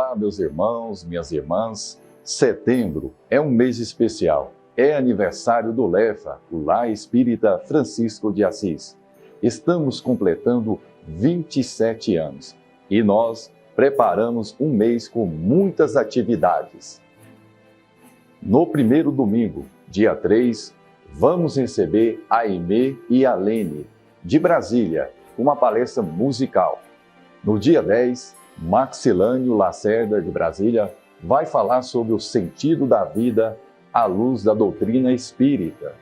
Olá, meus irmãos, minhas irmãs. Setembro é um mês especial. É aniversário do LEFA, o Lar Espírita Francisco de Assis. Estamos completando 27 anos e nós preparamos um mês com muitas atividades. No primeiro domingo, dia 3, vamos receber a Aimee e a Lene, de Brasília, uma palestra musical. No dia 10, Maxilânio Lacerda, de Brasília, vai falar sobre o sentido da vida à luz da doutrina espírita.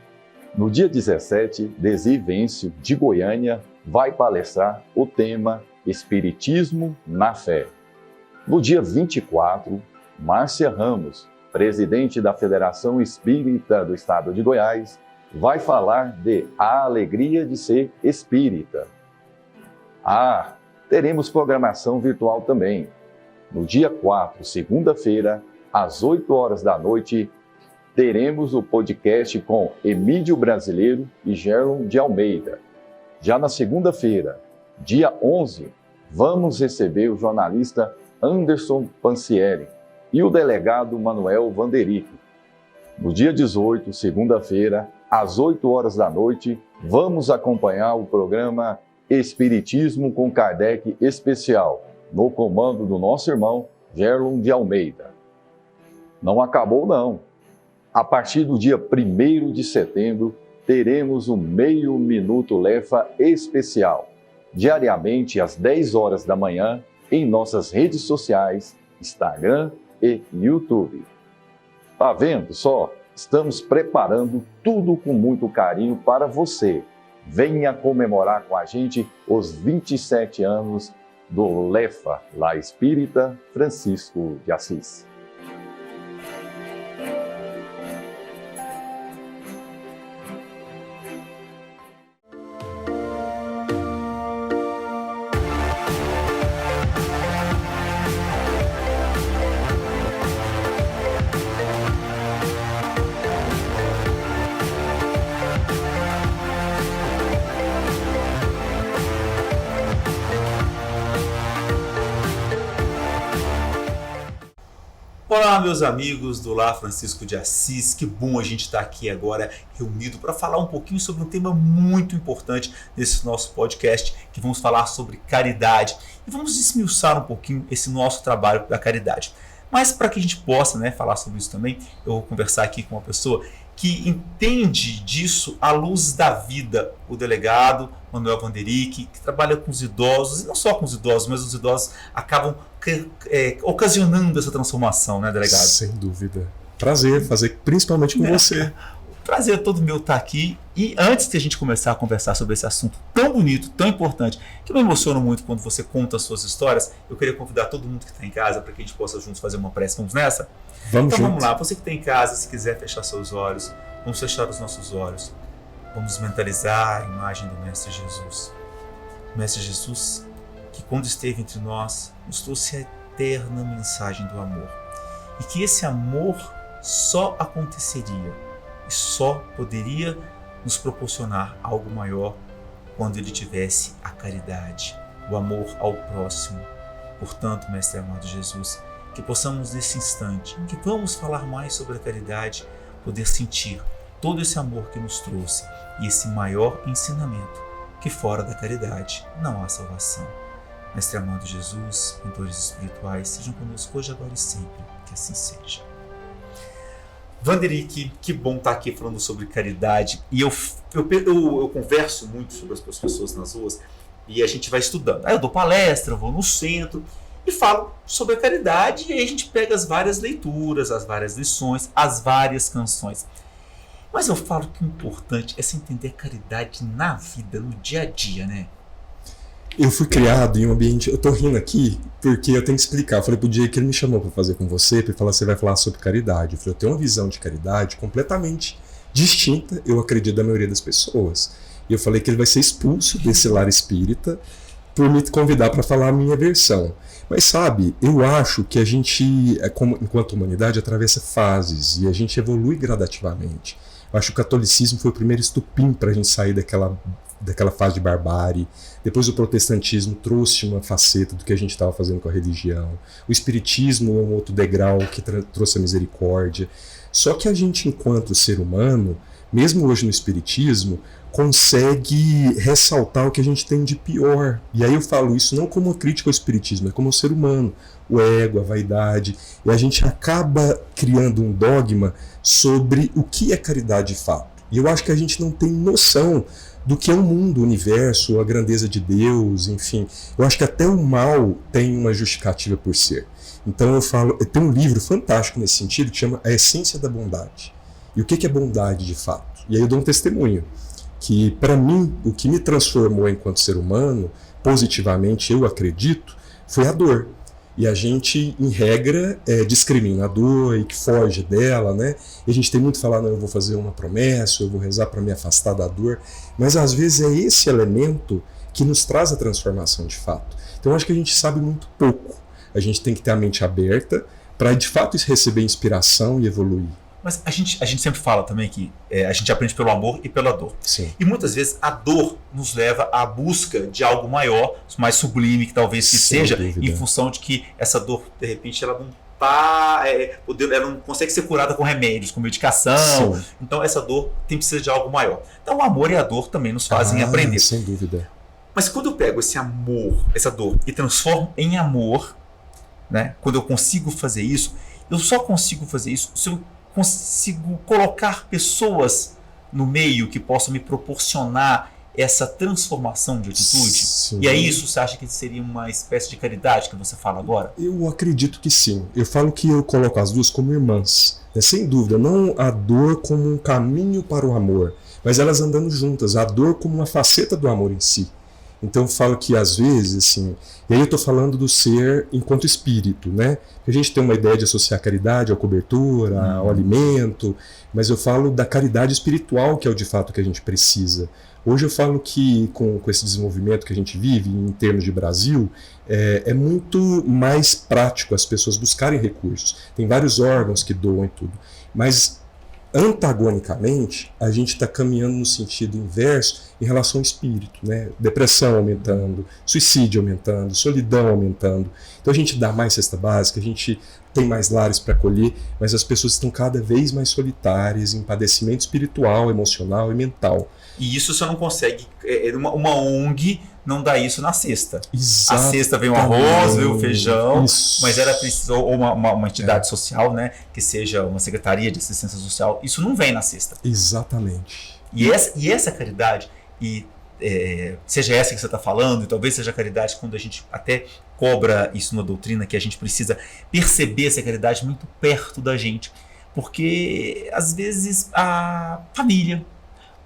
No dia 17, Desi Vêncio, de Goiânia, vai palestrar o tema Espiritismo na Fé. No dia 24, Márcia Ramos, presidente da Federação Espírita do Estado de Goiás, vai falar de A Alegria de Ser Espírita. Teremos programação virtual também. No dia 4, segunda-feira, às 8 horas da noite, teremos o podcast com Emídio Brasileiro e Gerlon de Almeida. Já na segunda-feira, dia 11, vamos receber o jornalista Anderson Pancieri e o delegado Manuel Vanderick. No dia 18, segunda-feira, às 8 horas da noite, vamos acompanhar o programa Espiritismo com Kardec Especial, no comando do nosso irmão Gerlon de Almeida. Não acabou, não. A partir do dia 1º de setembro, teremos o Meio Minuto LEFA especial, diariamente às 10 horas da manhã, em nossas redes sociais, Instagram e YouTube. Tá vendo só? Estamos preparando tudo com muito carinho para você. Venha comemorar com a gente os 27 anos do LEFA, Lar Espírita Francisco de Assis. Olá, meus amigos do Lar Francisco de Assis, que bom a gente estar aqui agora reunido para falar um pouquinho sobre um tema muito importante nesse nosso podcast, que vamos falar sobre caridade e vamos esmiuçar um pouquinho esse nosso trabalho da caridade. Mas para que a gente possa falar sobre isso também, eu vou conversar aqui com uma pessoa que entende disso à luz da vida, o delegado Manuel Vanderick, que trabalha com os idosos, e não só com os idosos, mas os idosos acabam ocasionando essa transformação, né, delegado? Sem dúvida. Prazer fazer, principalmente com você. Prazer todo meu estar aqui. E antes de a gente começar a conversar sobre esse assunto tão bonito, tão importante, que me emociona muito quando você conta as suas histórias, eu queria convidar todo mundo que está em casa para que a gente possa juntos fazer uma prece. Vamos nessa? Vamos lá. Você que está em casa, se quiser fechar seus olhos, vamos fechar os nossos olhos. Vamos mentalizar a imagem do Mestre Jesus. O Mestre Jesus, que quando esteve entre nós, nos trouxe a eterna mensagem do amor. E que esse amor só aconteceria e só poderia nos proporcionar algo maior quando ele tivesse a caridade, o amor ao próximo. Portanto, Mestre amado Jesus, que possamos nesse instante, em que vamos falar mais sobre a caridade, poder sentir todo esse amor que nos trouxe e esse maior ensinamento, que fora da caridade não há salvação. Mestre amado Jesus, mentores espirituais, sejam conosco hoje, agora e sempre, que assim seja. Vanderick, que bom estar aqui falando sobre caridade. E eu converso muito sobre as pessoas nas ruas e a gente vai estudando. Aí eu dou palestra, vou no centro e falo sobre a caridade, e aí a gente pega as várias leituras, as várias lições, as várias canções. Mas eu falo que o importante é se entender caridade na vida, no dia a dia, né? Eu fui criado em um ambiente... Eu tô rindo aqui porque eu tenho que explicar. Eu falei pro dia que ele me chamou para fazer com você, para falar, você vai falar sobre caridade. Eu falei, eu tenho uma visão de caridade completamente distinta, eu acredito, da maioria das pessoas. E eu falei que ele vai ser expulso desse lar espírita por me convidar para falar a minha versão. Mas sabe, eu acho que a gente, enquanto humanidade, atravessa fases e a gente evolui gradativamente. Eu acho que o catolicismo foi o primeiro estupim para a gente sair daquela daquela fase de barbárie. Depois o protestantismo trouxe uma faceta do que a gente estava fazendo com a religião. O espiritismo é um outro degrau que trouxe a misericórdia. Só que a gente, enquanto ser humano, mesmo hoje no espiritismo, consegue ressaltar o que a gente tem de pior. E aí eu falo isso não como uma crítica ao espiritismo, é como ao ser humano, o ego, a vaidade. E a gente acaba criando um dogma sobre o que é caridade de fato. E eu acho que a gente não tem noção do que é o mundo, o universo, a grandeza de Deus, enfim. Eu acho que até o mal tem uma justificativa por ser. Então eu tem um livro fantástico nesse sentido que chama A Essência da Bondade. E o que é bondade de fato? E aí eu dou um testemunho, que para mim, o que me transformou enquanto ser humano, positivamente, eu acredito, foi a dor. E a gente, em regra, discrimina a dor e que foge dela, né? E a gente tem muito falar, não, eu vou fazer uma promessa, eu vou rezar para me afastar da dor. Mas às vezes é esse elemento que nos traz a transformação de fato. Então eu acho que a gente sabe muito pouco. A gente tem que ter a mente aberta para de fato receber inspiração e evoluir. Mas a gente sempre fala também que a gente aprende pelo amor e pela dor. Sim. E muitas vezes a dor nos leva à busca de algo maior, mais sublime, que talvez que seja, em função de que essa dor, de repente, ela não tá, ela não consegue ser curada com remédios, com medicação. Sim. Então essa dor precisa de algo maior. Então o amor e a dor também nos fazem aprender. Sem dúvida. Mas quando eu pego esse amor, essa dor, e transformo em amor, né? Quando eu consigo fazer isso, eu só consigo fazer isso se eu consigo colocar pessoas no meio que possam me proporcionar essa transformação de atitude. Sim. E aí isso você acha que seria uma espécie de caridade que você fala agora? Eu acredito que sim. Eu falo que eu coloco as duas como irmãs. Sem dúvida, não a dor como um caminho para o amor, mas elas andando juntas, a dor como uma faceta do amor em si. Então eu falo que às vezes, assim, e aí eu estou falando do ser enquanto espírito, né? A gente tem uma ideia de associar a caridade à cobertura, ao alimento, mas eu falo da caridade espiritual, que é o de fato que a gente precisa. Hoje eu falo que com esse desenvolvimento que a gente vive em termos de Brasil, é muito mais prático as pessoas buscarem recursos. Tem vários órgãos que doam e tudo, mas antagonicamente, a gente está caminhando no sentido inverso em relação ao espírito, né? Depressão aumentando, suicídio aumentando, solidão aumentando. Então a gente dá mais cesta básica, a gente tem mais lares para acolher, mas as pessoas estão cada vez mais solitárias em padecimento espiritual, emocional e mental. E isso você não consegue, uma ONG não dá isso na cesta. Exatamente. A cesta vem o arroz, vem o feijão, isso. Mas ela precisa, ou uma entidade social, né, que seja uma secretaria de assistência social, isso não vem na cesta. Exatamente. E essa caridade, seja essa que você está falando, e talvez seja a caridade quando a gente até cobra isso na doutrina, que a gente precisa perceber essa caridade muito perto da gente, porque às vezes a família,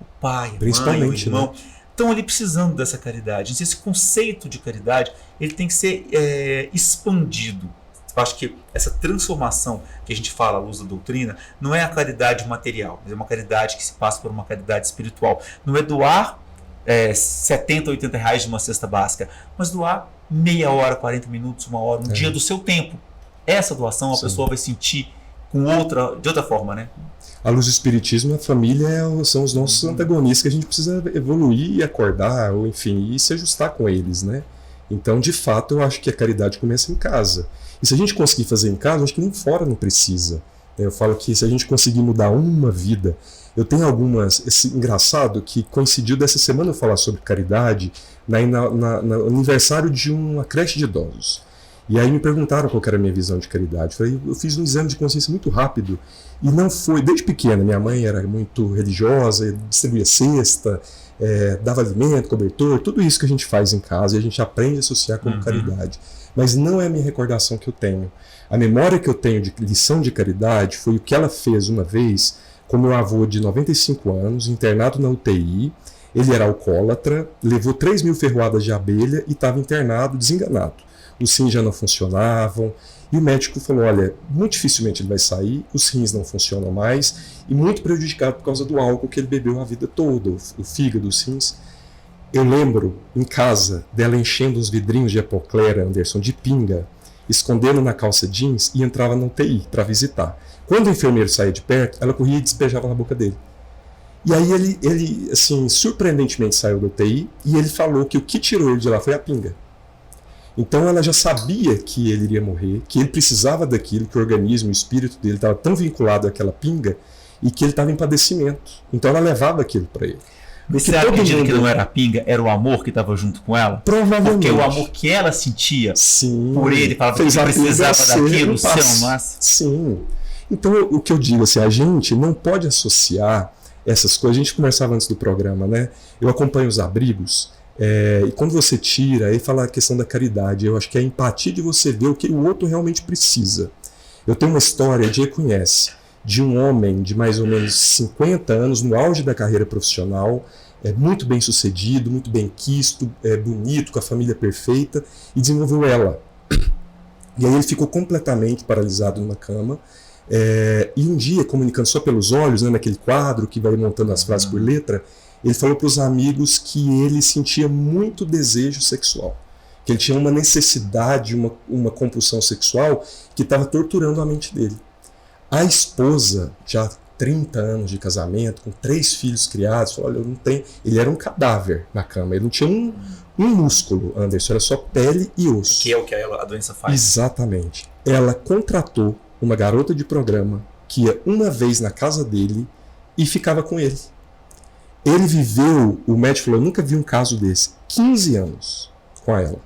o pai, a mãe, o irmão, né, estão ali precisando dessa caridade. Esse conceito de caridade ele tem que ser expandido. Eu acho que essa transformação que a gente fala à luz da doutrina não é a caridade material, mas é uma caridade que se passa por uma caridade espiritual. Não é doar 70, 80 reais de uma cesta básica, mas doar meia hora, 40 minutos, uma hora, um dia do seu tempo. Essa doação a pessoa vai sentir de outra forma, né? À luz do espiritismo, a família são os nossos antagonistas que a gente precisa evoluir e acordar, ou enfim, e se ajustar com eles, né? Então, de fato, eu acho que a caridade começa em casa. E se a gente conseguir fazer em casa, eu acho que nem fora não precisa. Eu falo que se a gente conseguir mudar uma vida, eu tenho algumas, engraçado que coincidiu dessa semana eu falar sobre caridade no aniversário de uma creche de idosos. E aí me perguntaram qual era a minha visão de caridade. Eu fiz um exame de consciência muito rápido e não foi, desde pequena, minha mãe era muito religiosa, distribuía cesta, dava alimento, cobertor, tudo isso que a gente faz em casa e a gente aprende a associar como caridade. Mas não é a minha recordação que eu tenho. A memória que eu tenho de lição de caridade foi o que ela fez uma vez com meu avô de 95 anos, internado na UTI. Ele era alcoólatra, levou 3.000 ferroadas de abelha e estava internado, desenganado. Os rins já não funcionavam, e o médico falou, olha, muito dificilmente ele vai sair, os rins não funcionam mais, e muito prejudicado por causa do álcool que ele bebeu a vida toda, o fígado, os rins. Eu lembro, em casa, dela enchendo uns vidrinhos de Epoclera, Anderson, de pinga, escondendo na calça jeans e entrava na UTI para visitar. Quando o enfermeiro saía de perto, ela corria e despejava na boca dele. E aí ele, assim, surpreendentemente saiu da UTI e ele falou que o que tirou ele de lá foi a pinga. Então ela já sabia que ele iria morrer, que ele precisava daquilo, que o organismo, o espírito dele estava tão vinculado àquela pinga e que ele estava em padecimento. Então ela levava aquilo para ele. Mas você acredita que não era a pinga, era o amor que estava junto com ela? Provavelmente. Porque o amor que ela sentia Sim, por ele, falava que precisava daquilo, se amasse. Sim. Então o que eu digo assim, a gente não pode associar essas coisas. A gente conversava antes do programa, né? Eu acompanho os abrigos. E quando você tira, aí fala a questão da caridade. Eu acho que é a empatia de você ver o que o outro realmente precisa. Eu tenho uma história, a Jay conhece, de um homem de mais ou menos 50 anos, no auge da carreira profissional, muito bem sucedido, muito bem quisto, bonito, com a família perfeita, e desenvolveu ela. E aí ele ficou completamente paralisado numa cama, e um dia, comunicando só pelos olhos, né, naquele quadro que vai montando as frases por letra, ele falou para os amigos que ele sentia muito desejo sexual, que ele tinha uma necessidade, uma compulsão sexual que estava torturando a mente dele. A esposa, já 30 anos de casamento, com 3 filhos criados, falou, olha, eu não tenho... Ele era um cadáver na cama, ele não tinha um músculo, Anderson, era só pele e osso. Que é o que a doença faz. Exatamente. Ela contratou uma garota de programa que ia uma vez na casa dele e ficava com ele. Ele viveu, o médico falou, eu nunca vi um caso desse, 15 anos com ela.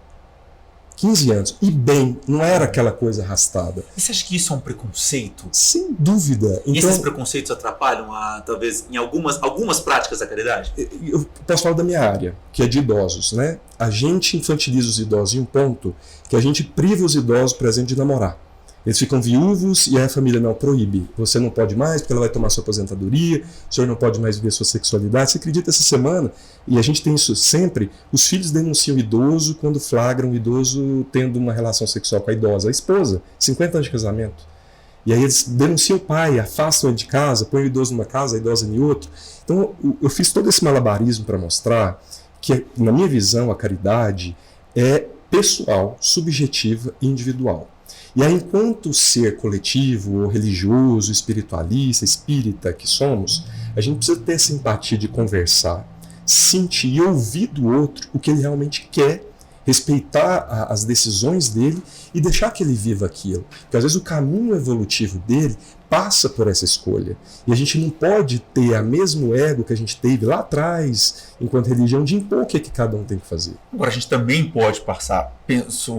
15 anos. E bem, não era aquela coisa arrastada. E você acha que isso é um preconceito? Sem dúvida. E esses preconceitos atrapalham, talvez, em algumas práticas da caridade? Eu posso falar da minha área, que é de idosos, né? A gente infantiliza os idosos em um ponto que a gente priva os idosos, por exemplo, de namorar. Eles ficam viúvos e aí a família não proíbe. Você não pode mais porque ela vai tomar sua aposentadoria, o senhor não pode mais viver sua sexualidade. Você acredita, essa semana, e a gente tem isso sempre, os filhos denunciam o idoso quando flagram o idoso tendo uma relação sexual com a idosa, a esposa, 50 anos de casamento. E aí eles denunciam o pai, afastam ele de casa, põem o idoso numa casa, a idosa em outra. Então eu fiz todo esse malabarismo para mostrar que, na minha visão, a caridade é pessoal, subjetiva e individual. E aí, enquanto ser coletivo, ou religioso, espiritualista, espírita que somos, a gente precisa ter essa empatia de conversar, sentir e ouvir do outro o que ele realmente quer, respeitar as decisões dele e deixar que ele viva aquilo. Porque às vezes o caminho evolutivo dele passa por essa escolha. E a gente não pode ter a mesmo ego que a gente teve lá atrás, enquanto religião, de impor o que cada um tem que fazer. Agora, a gente também pode passar, penso,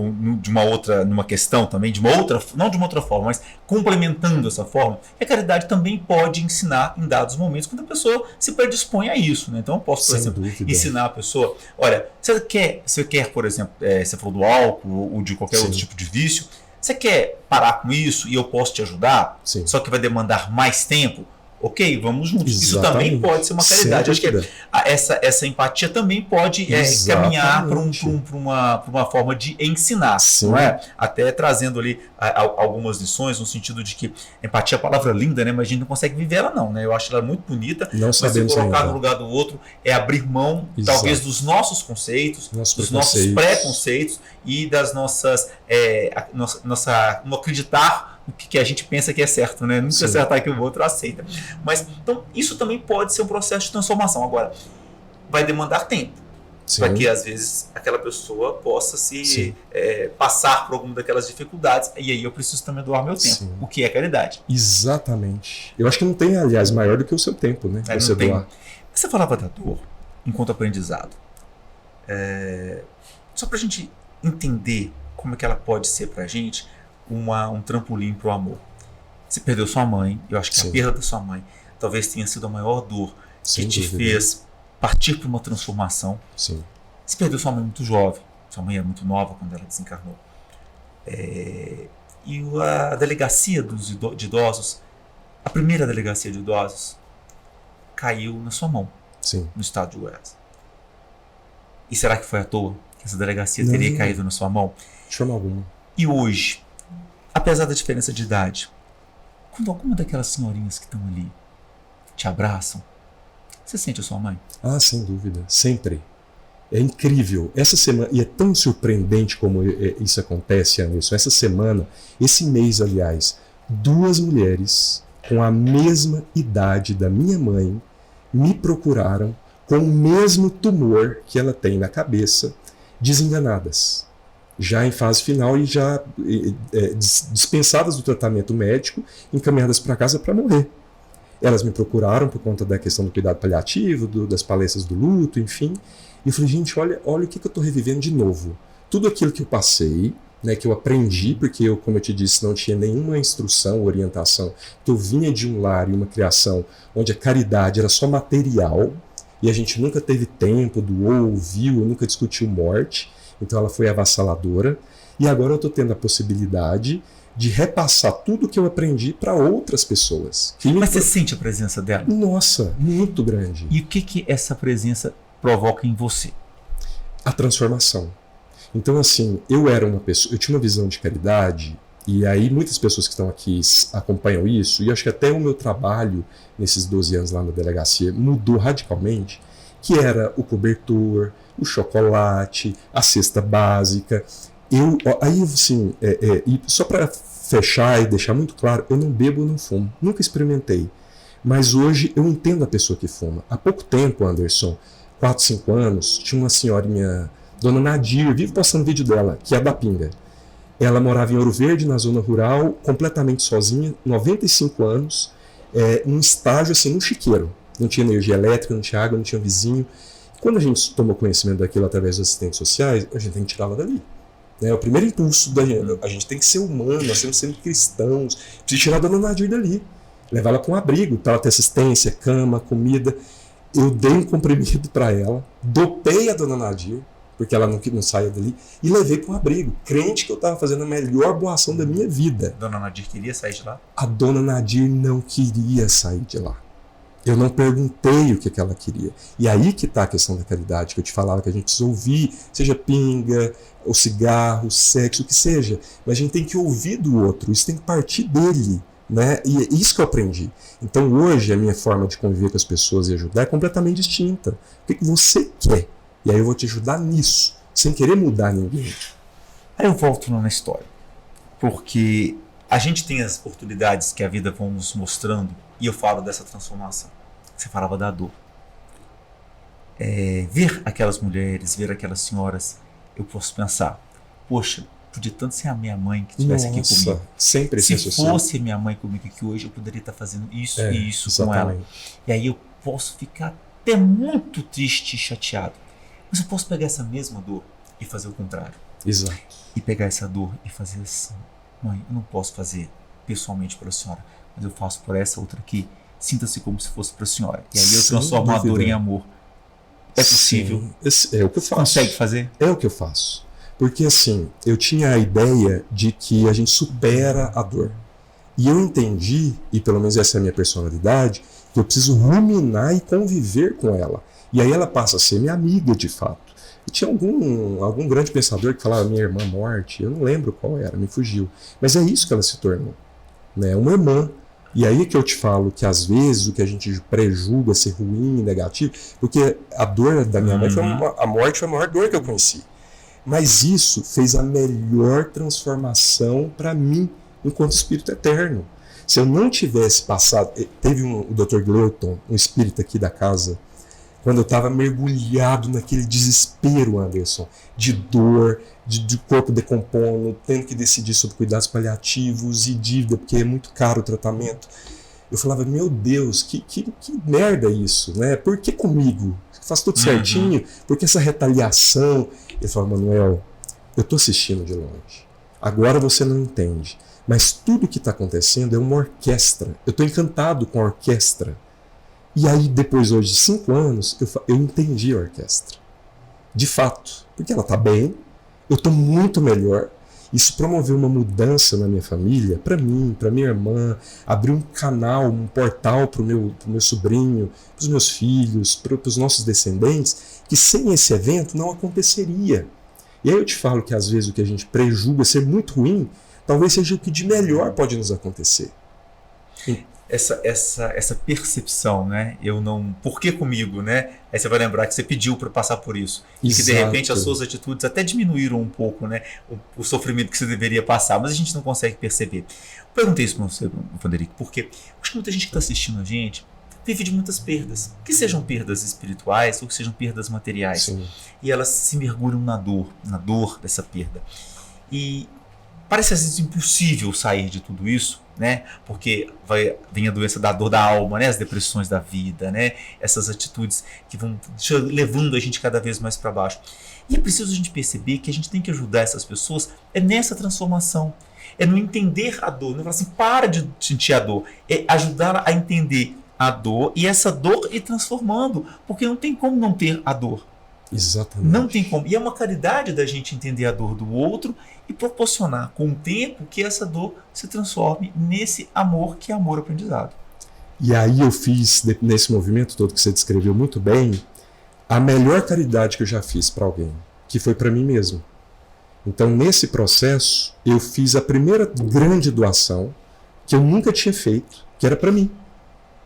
numa questão também, não de uma outra forma, mas complementando essa forma, que a caridade também pode ensinar em dados momentos quando a pessoa se predispõe a isso, né? Então eu posso, por exemplo, ensinar a pessoa, olha, você quer, por exemplo, você falou do álcool ou de qualquer outro tipo de vício, você quer parar com isso e eu posso te ajudar? Sim. Só que vai demandar mais tempo? Ok, vamos juntos. Exatamente. Isso também pode ser uma caridade. Acho que essa empatia também pode caminhar para uma forma de ensinar. Sim. Não é? Até trazendo ali algumas lições, no sentido de que empatia é uma palavra linda, né? Mas a gente não consegue viver ela, não. Né? Eu acho ela muito bonita. Não mas se colocar no lugar do outro é abrir mão, talvez, dos nossos conceitos, dos nossos preconceitos e das nossas. Não acreditar o que a gente pensa que é certo, né? Nunca acertar que o outro aceita. Mas, então, isso também pode ser um processo de transformação. Agora, vai demandar tempo. Para que, às vezes, aquela pessoa possa passar por alguma daquelas dificuldades. E aí eu preciso também doar meu tempo. Sim. O que é caridade. Exatamente. Eu acho que não tem, aliás, maior do que o seu tempo, né? Você doar. Você falava da dor enquanto aprendizado. Só para a gente entender como é que ela pode ser para a gente um trampolim para o amor. Você perdeu sua mãe, eu acho que a perda da sua mãe talvez tenha sido a maior dor que te fez partir para uma transformação. Sim. Você perdeu sua mãe muito jovem, sua mãe era muito nova quando ela desencarnou. E a delegacia de idosos, a primeira delegacia de idosos, caiu na sua mão, no estado de Goiás. E será que foi à toa que essa delegacia teria caído na sua mão? De forma alguma. E hoje, apesar da diferença de idade, quando alguma daquelas senhorinhas que estão ali te abraçam, você sente a sua mãe? Ah, sem dúvida. Sempre. É incrível. Essa semana, e é tão surpreendente como isso acontece, Anderson. Essa semana, esse mês, aliás, 2 mulheres com a mesma idade da minha mãe me procuraram com o mesmo tumor que ela tem na cabeça, desenganadas, já em fase final e já dispensadas do tratamento médico, encaminhadas para casa para morrer. Elas me procuraram por conta da questão do cuidado paliativo, das palestras do luto, enfim. E eu falei, gente, olha o que eu estou revivendo de novo. Tudo aquilo que eu passei, né, que eu aprendi, porque eu, como eu te disse, não tinha nenhuma instrução, orientação, que eu vinha de um lar e uma criação onde a caridade era só material, e a gente nunca teve tempo, doou, ouviu, nunca discutiu morte, então ela foi avassaladora, e agora eu estou tendo a possibilidade de repassar tudo que eu aprendi para outras pessoas. Mas você sente a presença dela? Nossa, muito grande. E o que essa presença provoca em você? A transformação. Então, assim, eu era uma pessoa, eu tinha uma visão de caridade, e aí muitas pessoas que estão aqui acompanham isso, e acho que até o meu trabalho nesses 12 anos lá na delegacia mudou radicalmente, que era o cobertor, o chocolate, a cesta básica. Aí, assim, e só para fechar e deixar muito claro, eu não bebo, eu não fumo, nunca experimentei. Mas hoje eu entendo a pessoa que fuma. Há pouco tempo, Anderson, 4, 5 anos, tinha uma senhorinha, Dona Nadir, vivo postando vídeo dela, que é da Pinga. Ela morava em Ouro Verde, na zona rural, completamente sozinha, 95 anos, num estágio assim, num chiqueiro. Não tinha energia elétrica, não tinha água, não tinha vizinho. Quando a gente tomou conhecimento daquilo através dos assistentes sociais, a gente tem que tirá-la dali. É o primeiro impulso da gente. A gente tem que ser humano, nós temos que ser cristãos. Precisa tirar a Dona Nadir dali. Levar ela para um abrigo, para ela ter assistência, cama, comida. Eu dei um comprimido para ela, dopei a Dona Nadir, porque ela não saia dali, e levei para um abrigo, crente que eu estava fazendo a melhor boa ação da minha vida. Dona Nadir queria sair de lá? A Dona Nadir não queria sair de lá. Eu não perguntei o que ela queria. E aí que está a questão da caridade, que eu te falava que a gente precisa ouvir, seja pinga, o cigarro, o sexo, o que seja. Mas a gente tem que ouvir do outro, isso tem que partir dele. Né? E é isso que eu aprendi. Então hoje a minha forma de conviver com as pessoas e ajudar é completamente distinta. O que você quer? E aí eu vou te ajudar nisso, sem querer mudar ninguém. Aí eu volto na história, porque a gente tem as oportunidades que a vida vai nos mostrando, e eu falo dessa transformação. Você falava da dor. Ver aquelas mulheres, ver aquelas senhoras, eu posso pensar, poxa, podia tanto ser a minha mãe que estivesse aqui comigo. Sempre se fosse minha mãe comigo aqui hoje, eu poderia estar fazendo isso e isso exatamente. Com ela. E aí eu posso ficar até muito triste e chateado. Mas eu posso pegar essa mesma dor e fazer o contrário. Exato. E pegar essa dor e fazer assim, mãe, eu não posso fazer pessoalmente para a senhora, mas eu faço por essa outra aqui. Sinta-se como se fosse para a senhora. E aí eu transformo a dor em amor. É possível? Sim, é o que eu faço. Consegue fazer? É o que eu faço. Porque assim, eu tinha a ideia de que a gente supera a dor. E eu entendi, e pelo menos essa é a minha personalidade, que eu preciso ruminar e conviver com ela. E aí ela passa a ser minha amiga de fato. E tinha algum grande pensador que falava minha irmã morte, eu não lembro qual era, me fugiu. Mas é isso que ela se tornou, né? Uma irmã. E aí é que eu te falo que às vezes o que a gente prejulga ser ruim, negativo, porque a dor da minha mãe, a morte foi a maior dor que eu conheci. Mas isso fez a melhor transformação para mim, enquanto espírito eterno. Se eu não tivesse passado... Teve o Dr. Gleuton, um espírito aqui da casa, quando eu estava mergulhado naquele desespero, Anderson, de dor, de corpo decompondo, tendo que decidir sobre cuidados paliativos e dívida, porque é muito caro o tratamento. Eu falava, meu Deus, que merda isso, né? Por que comigo? Faz tudo certinho, por que essa retaliação? Ele falou, Manuel, eu estou assistindo de longe. Agora você não entende. Mas tudo que está acontecendo é uma orquestra. Eu estou encantado com a orquestra. E aí, depois hoje de 5 anos, eu entendi a orquestra. De fato. Porque ela está bem, eu estou muito melhor. Isso promoveu uma mudança na minha família, para mim, para minha irmã, abriu um canal, um portal para o meu sobrinho, para os meus filhos, para os nossos descendentes, que sem esse evento não aconteceria. E aí eu te falo que às vezes o que a gente prejulga ser muito ruim, talvez seja o que de melhor pode nos acontecer. Essa percepção, né? Eu não... Por que comigo, né? Aí você vai lembrar que você pediu para passar por isso. E que de repente as suas atitudes até diminuíram um pouco, né? O sofrimento que você deveria passar, mas a gente não consegue perceber. Eu perguntei isso para você, Frederico, porque acho que muita gente que está assistindo a gente vive de muitas perdas, que sejam perdas espirituais ou que sejam perdas materiais. Sim. E elas se mergulham na dor dessa perda. E parece às vezes impossível sair de tudo isso, né? Porque vem a doença da dor da alma, né? As depressões da vida, né? Essas atitudes que vão levando a gente cada vez mais para baixo. E é preciso a gente perceber que a gente tem que ajudar essas pessoas nessa transformação. É no entender a dor, não é falar assim, para de sentir a dor. É ajudar a entender a dor e essa dor ir transformando, porque não tem como não ter a dor. Exatamente. Não tem como. E é uma caridade da gente entender a dor do outro e proporcionar com o tempo que essa dor se transforme nesse amor que é amor-aprendizado. E aí eu fiz, nesse movimento todo que você descreveu muito bem, a melhor caridade que eu já fiz para alguém, que foi para mim mesmo. Então, nesse processo, eu fiz a primeira grande doação que eu nunca tinha feito, que era para mim.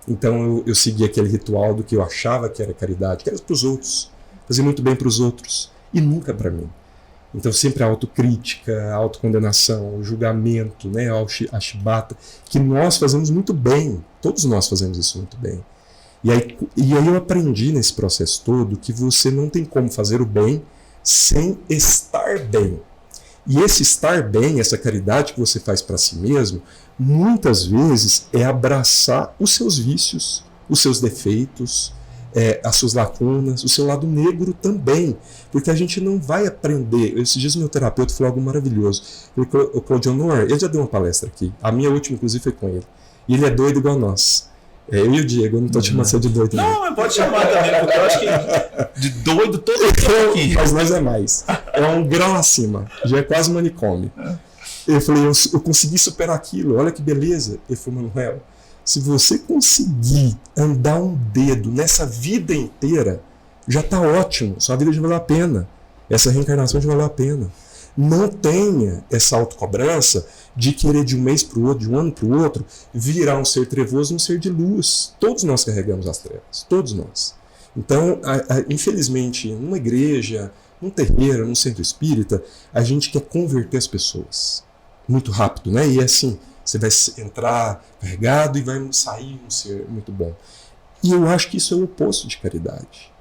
Então, eu segui aquele ritual do que eu achava que era caridade, que era para os outros, fazer muito bem para os outros, e nunca para mim. Então, sempre a autocrítica, a autocondenação, o julgamento, né, a chibata, que nós fazemos muito bem, todos nós fazemos isso muito bem. E aí eu aprendi nesse processo todo que você não tem como fazer o bem sem estar bem. E esse estar bem, essa caridade que você faz para si mesmo, muitas vezes é abraçar os seus vícios, os seus defeitos, as suas lacunas, o seu lado negro também. Porque a gente não vai aprender. Esses dias o meu terapeuta falou algo maravilhoso. O Claudio Honor, ele já deu uma palestra aqui. A minha última, inclusive, foi com ele. E ele é doido igual a nós. Eu e o Diego, eu não estou te chamando de doido. Não, mas pode chamar também, porque eu acho que de doido todo mundo aqui. Mas nós é mais. É um grau acima. Já é quase manicômio. Eu falei, eu consegui superar aquilo, olha que beleza. Ele falou, Manuel, se você conseguir andar um dedo nessa vida inteira, já está ótimo. Sua vida já valeu a pena. Essa reencarnação já valeu a pena. Não tenha essa autocobrança de querer de um mês para o outro, de um ano para o outro, virar um ser trevoso, um ser de luz. Todos nós carregamos as trevas, todos nós. Então, infelizmente, numa igreja, num terreiro, num centro espírita, a gente quer converter as pessoas muito rápido, né? E é assim, você vai entrar carregado e vai sair um ser muito bom. E eu acho que isso é o oposto de caridade.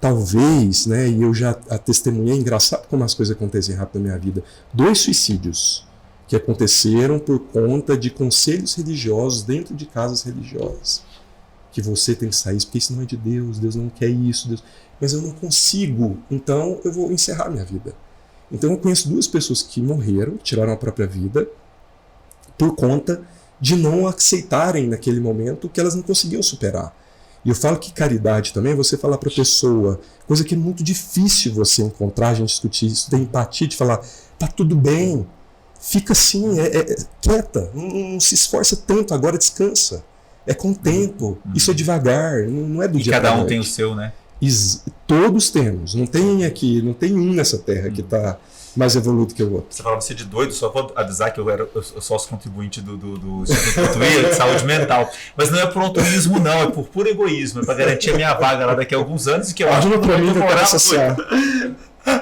Talvez, né, e eu já testemunhei, é engraçado como as coisas acontecem rápido na minha vida, 2 suicídios que aconteceram por conta de conselhos religiosos dentro de casas religiosas. Que você tem que sair, porque isso não é de Deus, Deus não quer isso, Deus... mas eu não consigo, então eu vou encerrar minha vida. Então eu conheço 2 pessoas que morreram, tiraram a própria vida, por conta de não aceitarem naquele momento que elas não conseguiam superar. E eu falo que caridade também é você falar para a pessoa, coisa que é muito difícil você encontrar, a gente discutir isso, ter empatia, de falar, tá tudo bem, fica assim, quieta, não se esforça tanto, agora descansa. É com o tempo, isso é devagar, não é do dia para noite. Cada um tem o seu, né? Todos temos, não tem um nessa terra que está mais evoluído que o outro. Você falava você de doido, só vou avisar que eu sou sócio contribuinte do Instituto de Saúde Mental. Mas não é por altruísmo, não, é por puro egoísmo, é para garantir a minha vaga lá daqui a alguns anos e que eu acho que eu vou morar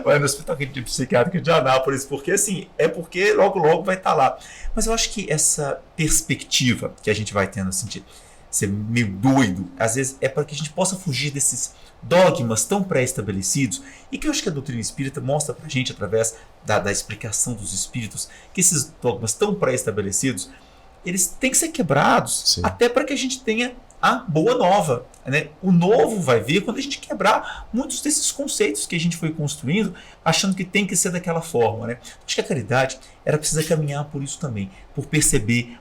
vai no hospital de psiquiátrico de Anápolis, porque assim, porque logo vai estar lá. Mas eu acho que essa perspectiva que a gente vai tendo, assim, de ser meio doido, às vezes é para que a gente possa fugir desses dogmas tão pré-estabelecidos e que eu acho que a doutrina espírita mostra pra gente, através da explicação dos espíritos, que esses dogmas tão pré-estabelecidos, eles têm que ser quebrados. Sim. Até para que a gente tenha a boa nova, né? O novo vai vir quando a gente quebrar muitos desses conceitos que a gente foi construindo, achando que tem que ser daquela forma, né? Acho que a caridade era precisa caminhar por isso também, por perceber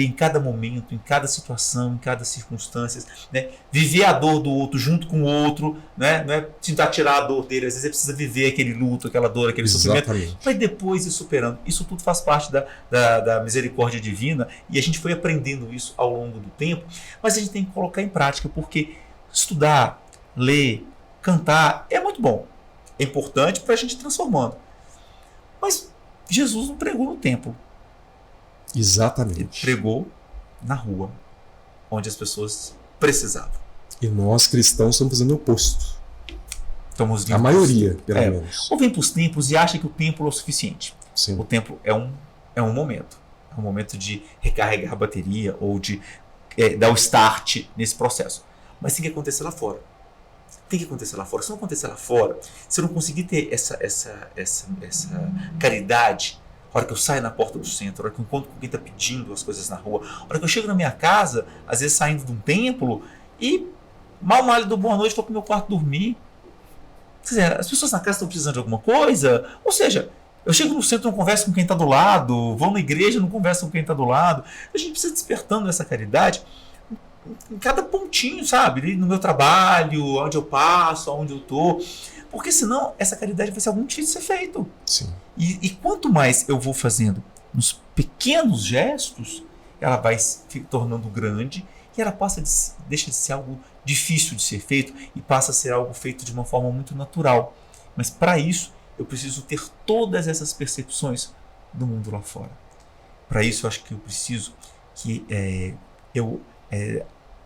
em cada momento, em cada situação, em cada circunstância, né? Viver a dor do outro junto com o outro, né? Não é tentar tirar a dor dele, às vezes é preciso viver aquele luto, aquela dor, aquele sofrimento, mas depois ir superando. Isso tudo faz parte da misericórdia divina e a gente foi aprendendo isso ao longo do tempo, mas a gente tem que colocar em prática, porque estudar, ler, cantar é muito bom, é importante para a gente ir transformando, mas Jesus não pregou no templo. Exatamente. Ele pregou na rua, onde as pessoas precisavam. E nós cristãos estamos fazendo o oposto. A maioria, pelo menos. Ou vem para os templos e acha que o templo é o suficiente. Sim. O templo é um momento. É um momento de recarregar a bateria ou de dar o start nesse processo. Mas tem que acontecer lá fora. Tem que acontecer lá fora. Se não acontecer lá fora, se eu não conseguir ter essa caridade, a hora que eu saio na porta do centro, a hora que eu encontro com quem está pedindo as coisas na rua, a hora que eu chego na minha casa, às vezes saindo de um templo, e mal do boa noite, vou para o meu quarto dormir. Quer dizer, as pessoas na casa estão precisando de alguma coisa, ou seja, eu chego no centro e não converso com quem está do lado, vou na igreja e não converso com quem está do lado. A gente precisa despertando essa caridade em cada pontinho, sabe? No meu trabalho, onde eu passo, onde eu estou. Porque senão essa caridade vai ser algo difícil de ser feito. Sim. E quanto mais eu vou fazendo nos pequenos gestos, ela vai se tornando grande e ela deixa de ser algo difícil de ser feito e passa a ser algo feito de uma forma muito natural. Mas para isso, eu preciso ter todas essas percepções do mundo lá fora. Para isso, eu acho que eu preciso que eu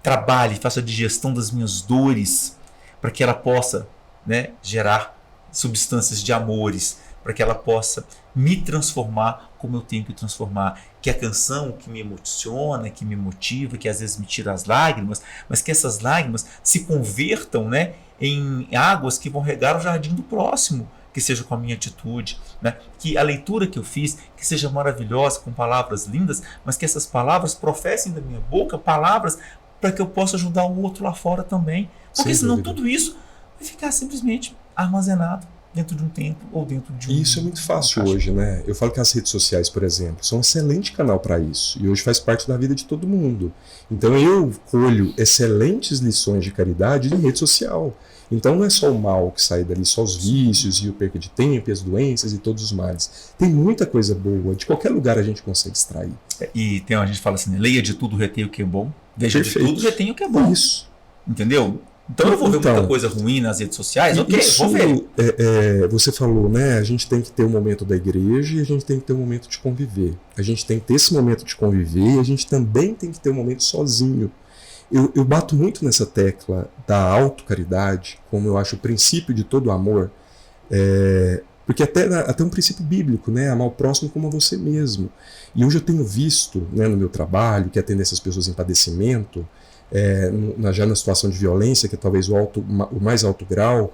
trabalhe, faça a digestão das minhas dores, para que ela possa, né, gerar substâncias de amores, para que ela possa me transformar como eu tenho que transformar. Que a canção que me emociona, que me motiva, que às vezes me tira as lágrimas, mas que essas lágrimas se convertam, né, em águas que vão regar o jardim do próximo, que seja com a minha atitude, né? Que a leitura que eu fiz, que seja maravilhosa, com palavras lindas, mas que essas palavras professem da minha boca palavras para que eu possa ajudar o outro lá fora também. Porque senão tudo isso vai ficar simplesmente armazenado dentro de um templo ou dentro de um... E isso é muito fácil hoje, né? Eu falo que as redes sociais, por exemplo, são um excelente canal para isso. E hoje faz parte da vida de todo mundo. Então eu colho excelentes lições de caridade em rede social. Então não é só o mal que sai dali, só os vícios e o perca de tempo, e as doenças e todos os males. Tem muita coisa boa. De qualquer lugar a gente consegue extrair. E a gente fala assim, né? Leia de tudo, retenha o que é bom. Veja de tudo, retenha o que é bom. Isso. Entendeu? Então eu vou ver muita coisa ruim nas redes sociais, ok, isso, vou ver. Você falou, né? A gente tem que ter um momento da igreja e a gente tem que ter um momento de conviver. A gente tem que ter esse momento de conviver e a gente também tem que ter um momento sozinho. Eu bato muito nessa tecla da autocaridade, como eu acho o princípio de todo amor, porque até um princípio bíblico, né? Amar o próximo como a você mesmo. E hoje eu tenho visto, né, no meu trabalho, que atende essas pessoas em padecimento, já na situação de violência, que é talvez o mais alto grau,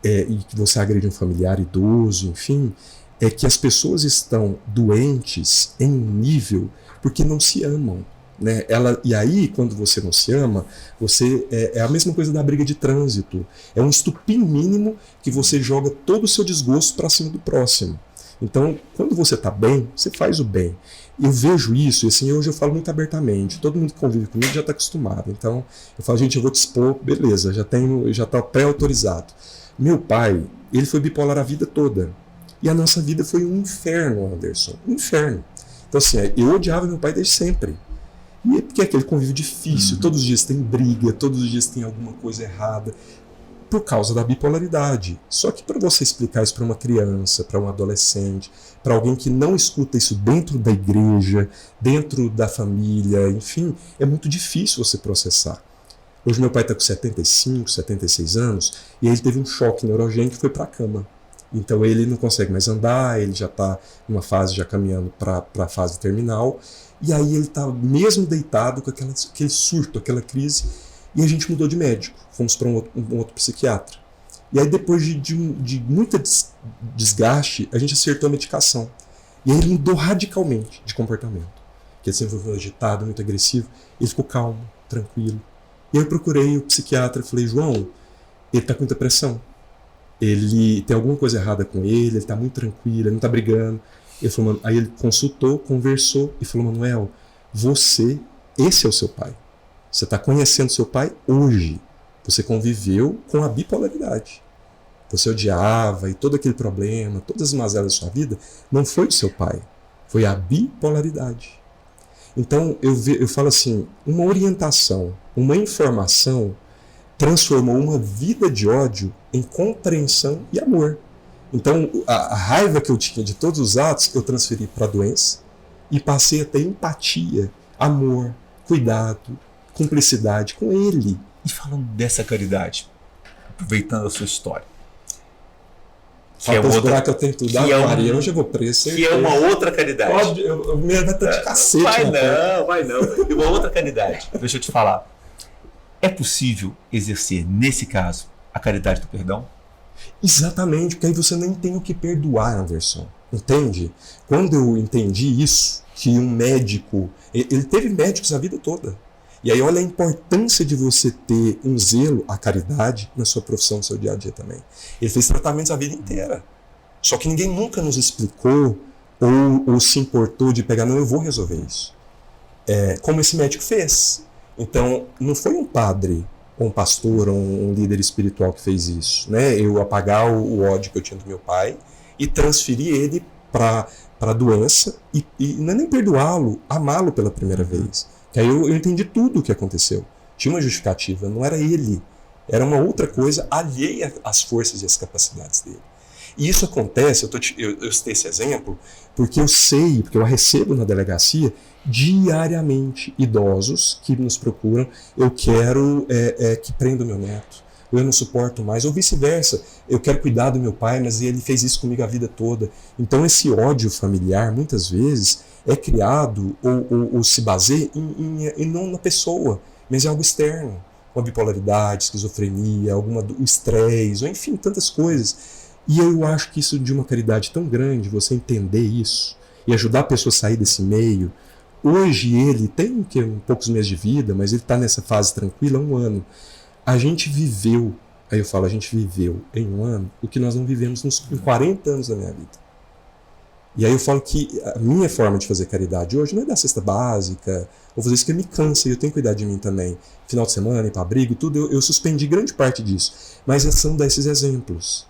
e que você agride um familiar idoso, enfim, é que as pessoas estão doentes em um nível porque não se amam. Né? E aí, quando você não se ama, você é a mesma coisa da briga de trânsito. É um estupim mínimo que você joga todo o seu desgosto para cima do próximo. Então, quando você está bem, você faz o bem. Eu vejo isso, e assim, hoje eu falo muito abertamente. Todo mundo que convive comigo já está acostumado. Então, eu falo, gente, eu vou te expor, beleza, já está pré-autorizado. Meu pai, ele foi bipolar a vida toda. E a nossa vida foi um inferno, Anderson. Um inferno. Então, assim, eu odiava meu pai desde sempre. E é porque é aquele convívio difícil, todos os dias tem briga, todos os dias tem alguma coisa errada, por causa da bipolaridade. Só que para você explicar isso para uma criança, para um adolescente, para alguém que não escuta isso dentro da igreja, dentro da família, enfim, é muito difícil você processar. Hoje meu pai está com 75, 76 anos, e ele teve um choque neurogênico e foi para a cama. Então ele não consegue mais andar, ele já está numa fase, já caminhando para a fase terminal, e aí ele está mesmo deitado com aquele surto, aquela crise, e a gente mudou de médico, fomos para um outro psiquiatra. E aí depois de muita desgaste, a gente acertou a medicação. E aí ele mudou radicalmente de comportamento. Porque ele sempre foi agitado, muito agressivo, ele ficou calmo, tranquilo. E aí eu procurei o psiquiatra e falei, João, ele está com muita pressão. Ele tem alguma coisa errada com ele está muito tranquilo, ele não está brigando. Ele falou, aí ele consultou, conversou e falou, Manuel, esse é o seu pai. Você está conhecendo seu pai hoje. Você conviveu com a bipolaridade. Você odiava e todo aquele problema, todas as mazelas da sua vida, não foi do seu pai. Foi a bipolaridade. Então eu falo assim, uma orientação, uma informação transformou uma vida de ódio em compreensão e amor. Então, a raiva que eu tinha de todos os atos, eu transferi para a doença e passei a ter empatia, amor, cuidado, cumplicidade com ele. E falando dessa caridade, aproveitando a sua história, Que é outra, que eu tenho tudo. Maria, hoje eu vou preso. Que é uma outra caridade. Pode, minha vai estar de cacete. Vai não. E uma outra caridade. Deixa eu te falar. É possível exercer, nesse caso, a caridade do perdão? Exatamente, porque aí você nem tem o que perdoar, Anderson. Entende? Quando eu entendi isso, que um médico... Ele teve médicos a vida toda. E aí olha a importância de você ter um zelo, a caridade, na sua profissão, no seu dia a dia também. Ele fez tratamentos a vida inteira. Só que ninguém nunca nos explicou ou se importou de pegar, não, eu vou resolver isso. Como esse médico fez. Então, não foi um padre, ou um pastor, ou um líder espiritual que fez isso. Né? Eu apagar o ódio que eu tinha do meu pai e transferir ele para a doença e não é nem perdoá-lo, amá-lo pela primeira vez. Que aí eu entendi tudo o que aconteceu. Tinha uma justificativa, não era ele. Era uma outra coisa alheia às forças e às capacidades dele. E isso acontece, eu citei esse exemplo, porque eu sei, porque eu recebo na delegacia diariamente idosos que nos procuram, eu quero que prenda o meu neto, eu não suporto mais, ou vice-versa, eu quero cuidar do meu pai, mas ele fez isso comigo a vida toda. Então esse ódio familiar, muitas vezes, é criado ou se baseia em não na pessoa, mas em algo externo, uma bipolaridade, esquizofrenia, o estresse, ou enfim, tantas coisas. E eu acho que isso de uma caridade tão grande, você entender isso e ajudar a pessoa a sair desse meio. Hoje ele tem poucos meses de vida, mas ele está nessa fase tranquila há 1 ano. A gente viveu, aí eu falo, a gente viveu em 1 ano o que nós não vivemos em 40 anos da minha vida. E aí eu falo que a minha forma de fazer caridade hoje não é dar cesta básica, ou fazer isso que me cansa, e eu tenho que cuidar de mim também. Final de semana, ir para abrigo, tudo, eu suspendi grande parte disso. Mas são desses exemplos.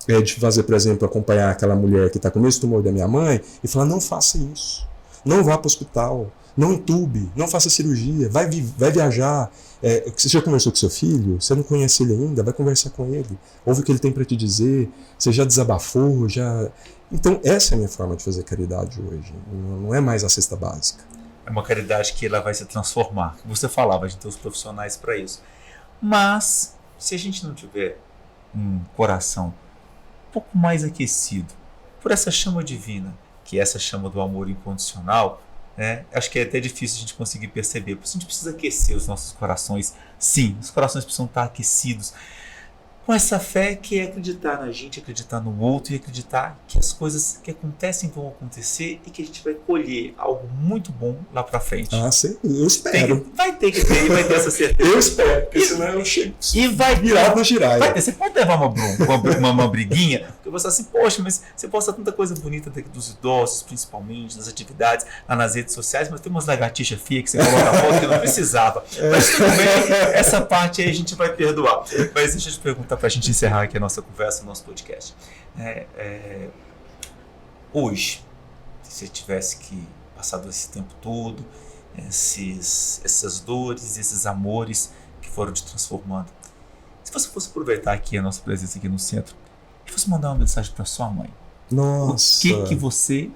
De fazer, por exemplo, acompanhar aquela mulher que está com o mesmo tumor da minha mãe e falar, não faça isso, não vá para o hospital, não entube, não faça cirurgia, vai viajar. Você já conversou com seu filho? Você não conhece ele ainda? Vai conversar com ele, ouve o que ele tem para te dizer, você já desabafou, já... Então essa é a minha forma de fazer caridade hoje, não é mais a cesta básica. É uma caridade que ela vai se transformar. Você falava de ter os profissionais para isso. Mas, se a gente não tiver um coração um pouco mais aquecido por essa chama divina, que é essa chama do amor incondicional, né? Acho que é até difícil a gente conseguir perceber. Porque a gente precisa aquecer os nossos corações. Sim, os corações precisam estar aquecidos. Com essa fé que é acreditar na gente, acreditar no outro e acreditar que as coisas que acontecem vão acontecer e que a gente vai colher algo muito bom lá pra frente. Ah, sim, eu espero. Vai ter que ter, vai ter essa certeza. Eu espero, porque senão eu chego e vai virado no giraia. Vai ter, você pode levar uma briguinha, porque você assim, poxa, mas você posta tanta coisa bonita dos idosos, principalmente, nas atividades, lá nas redes sociais, mas tem umas lagartixas feias que você coloca a foto que não precisava. Mas tudo bem, essa parte aí a gente vai perdoar. Mas deixa eu te perguntar para a gente encerrar aqui a nossa conversa, o nosso podcast. Hoje, se você tivesse que passar esse tempo todo, essas dores, esses amores que foram te transformando, se você fosse aproveitar aqui a nossa presença aqui no centro e fosse mandar uma mensagem para sua mãe, nossa, o que você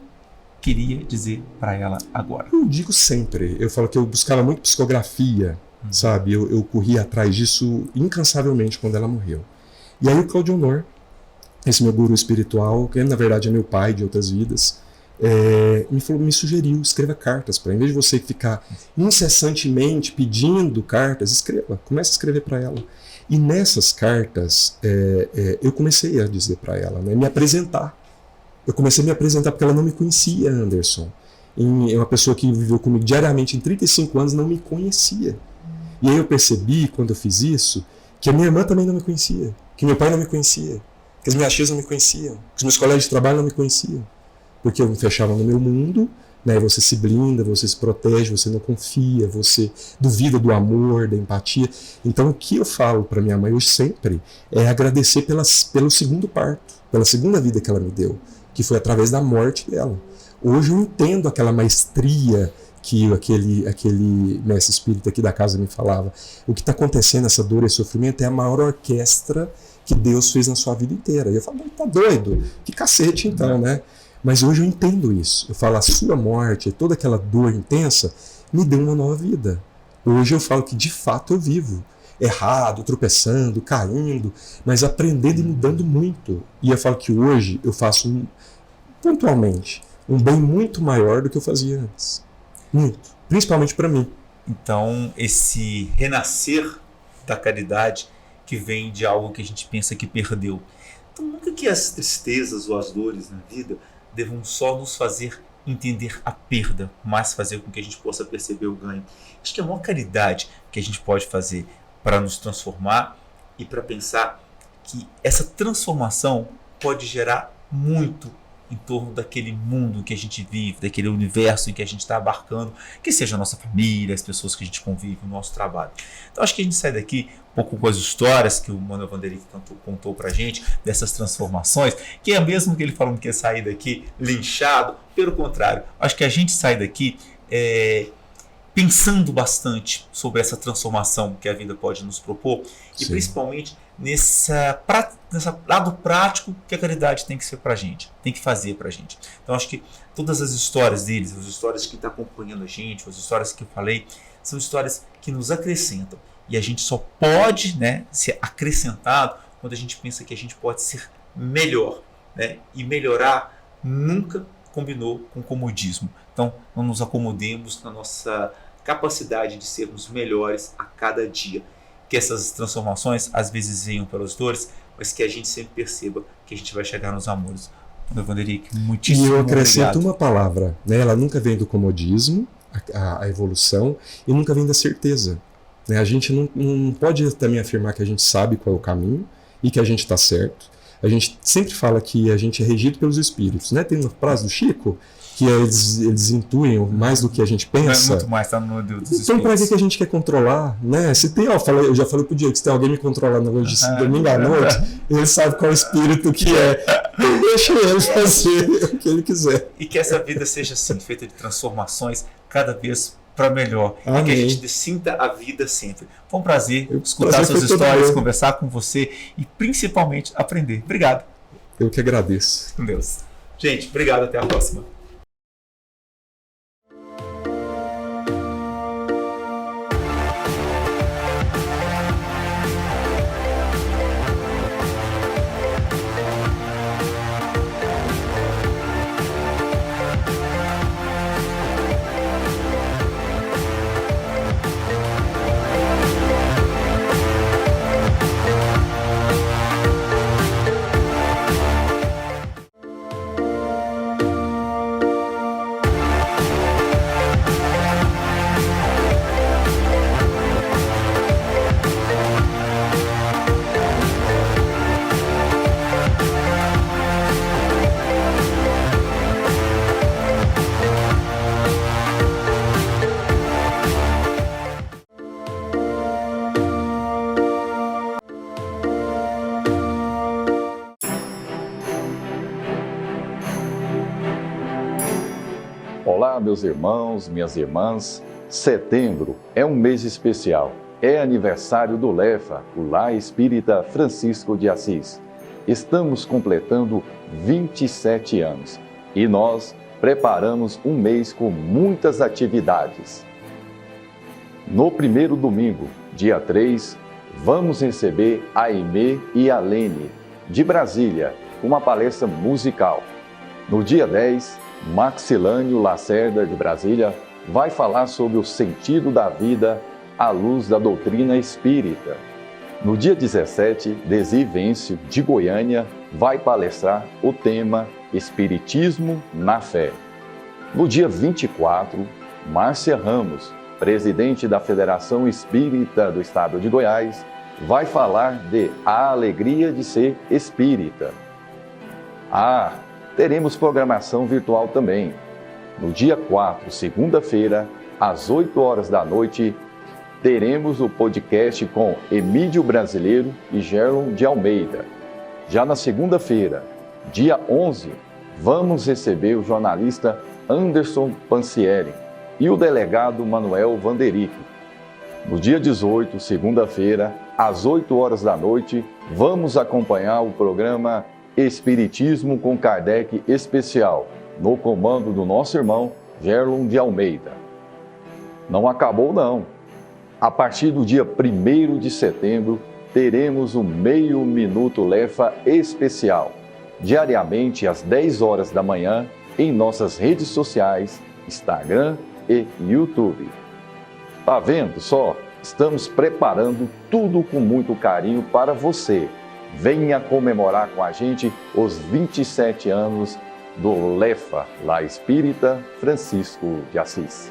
queria dizer para ela agora? Eu digo sempre, eu falo que eu buscava muito psicografia, sabe? Eu corria atrás disso incansavelmente quando ela morreu. E aí o Claudio Honor, esse meu guru espiritual, que na verdade é meu pai de outras vidas, me sugeriu, escreva cartas para ela. Em vez de você ficar incessantemente pedindo cartas, escreva, comece a escrever para ela. E nessas cartas eu comecei a dizer para ela, né, me apresentar. Eu comecei a me apresentar porque ela não me conhecia, Anderson. É uma pessoa que viveu comigo diariamente em 35 anos, não me conhecia. E aí eu percebi, quando eu fiz isso, que a minha irmã também não me conhecia, que meu pai não me conhecia, que as minhas tias não me conheciam, que os meus colegas de trabalho não me conheciam. Porque eu me fechava no meu mundo, né? Você se blinda, você se protege, você não confia, você duvida do amor, da empatia. Então o que eu falo para minha mãe hoje sempre é agradecer pelo segundo parto, pela segunda vida que ela me deu, que foi através da morte dela. Hoje eu entendo aquela maestria que aquele mestre espírita aqui da casa me falava. O que está acontecendo, essa dor e esse sofrimento, é a maior orquestra que Deus fez na sua vida inteira. E eu falo, tá doido? Que cacete então, né? Mas hoje eu entendo isso. Eu falo, a sua morte, toda aquela dor intensa, me deu uma nova vida. Hoje eu falo que de fato eu vivo. errado, tropeçando, caindo, mas aprendendo e mudando muito. E eu falo que hoje eu faço, pontualmente, um bem muito maior do que eu fazia antes. Muito. Principalmente para mim. Então, esse renascer da caridade que vem de algo que a gente pensa que perdeu. Então, nunca que as tristezas ou as dores na vida devam só nos fazer entender a perda, mas fazer com que a gente possa perceber o ganho. Acho que a maior caridade que a gente pode fazer para nos transformar e para pensar que essa transformação pode gerar muito em torno daquele mundo que a gente vive, daquele universo em que a gente está abarcando, que seja a nossa família, as pessoas que a gente convive, o nosso trabalho. Então acho que a gente sai daqui um pouco com as histórias que o Manuel Vanderick contou pra gente, dessas transformações, que é mesmo que ele falando que ia sair daqui linchado, pelo contrário, acho que a gente sai daqui pensando bastante sobre essa transformação que a vida pode nos propor. Sim. E principalmente nesse lado prático que a caridade tem que ser pra gente, tem que fazer pra gente. Então acho que todas as histórias deles, as histórias que estão acompanhando a gente, as histórias que eu falei, são histórias que nos acrescentam. E a gente só pode, né, ser acrescentado quando a gente pensa que a gente pode ser melhor, né? E melhorar nunca combinou com comodismo. Então não nos acomodemos na nossa capacidade de sermos melhores a cada dia. Que essas transformações às vezes venham pelas dores, mas que a gente sempre perceba que a gente vai chegar nos amores. Vanderick, muitíssimo obrigado. E eu acrescento uma palavra, né? Ela nunca vem do comodismo, a evolução, e nunca vem da certeza. Né? A gente não pode também afirmar que a gente sabe qual é o caminho e que a gente está certo. A gente sempre fala que a gente é regido pelos espíritos. Né? Tem uma frase do Chico que eles intuem mais do que a gente pensa. Muito mais, tá no dos espíritos. Então, para que a gente quer controlar? Né? Se tem, eu já falei pro Diego, que se tem alguém me controlando hoje, domingo à noite, ele sabe qual espírito que é. Então, deixa ele fazer o que ele quiser. E que essa vida seja assim, feita de transformações cada vez para melhor. Amém. E que a gente sinta a vida sempre. Foi um prazer escutar suas histórias, conversar com você e principalmente aprender. Obrigado. Eu que agradeço. Com Deus. Gente, obrigado. Até a próxima. Olá, meus irmãos, minhas irmãs. Setembro é um mês especial. É aniversário do LEFA, o Lar Espírita Francisco de Assis. Estamos completando 27 anos e nós preparamos um mês com muitas atividades. No primeiro domingo, dia 3, vamos receber a Aimee e a Lene, de Brasília, uma palestra musical. No dia 10, Maxilânio Lacerda, de Brasília, vai falar sobre o sentido da vida à luz da doutrina espírita. No dia 17, Desi Vêncio, de Goiânia, vai palestrar o tema Espiritismo na Fé. No dia 24, Márcia Ramos, presidente da Federação Espírita do Estado de Goiás, vai falar de a alegria de ser espírita. Teremos programação virtual também. No dia 4, segunda-feira, às 8 horas da noite, teremos o podcast com Emídio Brasileiro e Gerlon de Almeida. Já na segunda-feira, dia 11, vamos receber o jornalista Anderson Pancieri e o delegado Manuel Vanderick. No dia 18, segunda-feira, às 8 horas da noite, vamos acompanhar o programa Espiritismo com Kardec Especial, no comando do nosso irmão Gerlon de Almeida. Não acabou não. A partir do dia 1º de setembro, teremos o Meio Minuto Lefa especial, diariamente às 10 horas da manhã, em nossas redes sociais, Instagram e YouTube. Tá vendo só? Estamos preparando tudo com muito carinho para você. Venha comemorar com a gente os 27 anos do Lefa, La Espírita Francisco de Assis.